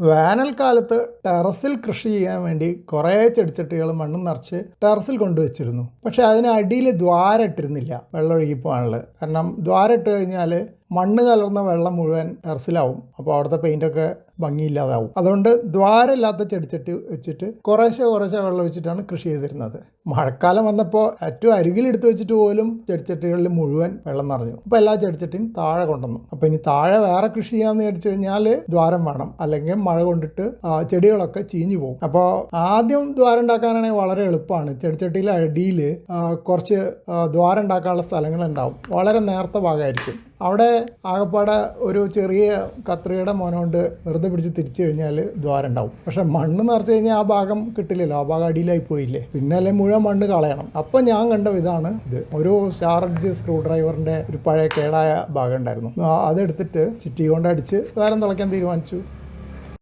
വേനൽക്കാലത്ത് ടെറസിൽ കൃഷി ചെയ്യാൻ വേണ്ടി കുറേ ചെടിച്ചട്ടികൾ മണ്ണും നിറച്ച് ടെറസിൽ കൊണ്ടുവച്ചിരുന്നു. പക്ഷെ അതിന് അടിയിൽ ദ്വാരം ഇട്ടിരുന്നില്ല വെള്ളം ഒഴുകി പോകാനുള്ളത്. കാരണം ദ്വാരം ഇട്ട് കഴിഞ്ഞാൽ മണ്ണ് കലർന്ന വെള്ളം മുഴുവൻ ടെറസിലാവും. അപ്പോൾ അവിടുത്തെ പെയിൻ്റൊക്കെ ഭംഗിയില്ലാതാവും. അതുകൊണ്ട് ദ്വാരമില്ലാത്ത ചെടിച്ചട്ടി വെച്ചിട്ട് കുറേശ്ശെ വെള്ളം ഒഴിച്ചിട്ടാണ് കൃഷി ചെയ്തിരുന്നത്. മഴക്കാലം വന്നപ്പോൾ ഏറ്റവും അരികിലെടുത്ത് വെച്ചിട്ട് പോലും ചെടിച്ചട്ടികളിൽ മുഴുവൻ വെള്ളം നിറഞ്ഞു. അപ്പോൾ എല്ലാ ചെടിച്ചട്ടിയും താഴെ കൊണ്ടുവന്നു. അപ്പോൾ ഇനി താഴെ വേറെ കൃഷി ചെയ്യാമെന്ന് വിചാരിച്ചു കഴിഞ്ഞാൽ ദ്വാരം വേണം, അല്ലെങ്കിൽ മഴ കൊണ്ടിട്ട് ചെടികളൊക്കെ ചീഞ്ഞു പോകും. അപ്പോൾ ആദ്യം ദ്വാരം ഉണ്ടാക്കാനാണെങ്കിൽ വളരെ എളുപ്പമാണ്. ചെടിച്ചട്ടിയിലെ അടിയിൽ കുറച്ച് ദ്വാരം ഉണ്ടാക്കാനുള്ള സ്ഥലങ്ങളുണ്ടാവും. വളരെ നേർത്ത ഭാഗമായിരിക്കും. അവിടെ ആകപ്പാടെ ഒരു ചെറിയ കത്രികയുടെ മോന കൊണ്ട് വെറുതെ പിടിച്ച് തിരിച്ചു കഴിഞ്ഞാൽ ദ്വാരം ഉണ്ടാവും. പക്ഷെ മണ്ണ് നിറച്ച് കഴിഞ്ഞാൽ ആ ഭാഗം കിട്ടില്ലല്ലോ, ആ ഭാഗം അടിയിലായി പോയില്ലേ. പിന്നെ അല്ലെ മുഴുവൻ മണ്ണ് കളയണം. അപ്പം ഞാൻ കണ്ട ഇതാണ് ഇത്. ഒരു സ്റ്റാർ എഡ്ജ് സ്ക്രൂ ഡ്രൈവറിൻ്റെ ഒരു പഴയ കേടായ ഭാഗം ഉണ്ടായിരുന്നു. അതെടുത്തിട്ട് ചിറ്റി കൊണ്ട് അടിച്ച് ദ്വാരം തുളയ്ക്കാൻ തീരുമാനിച്ചു.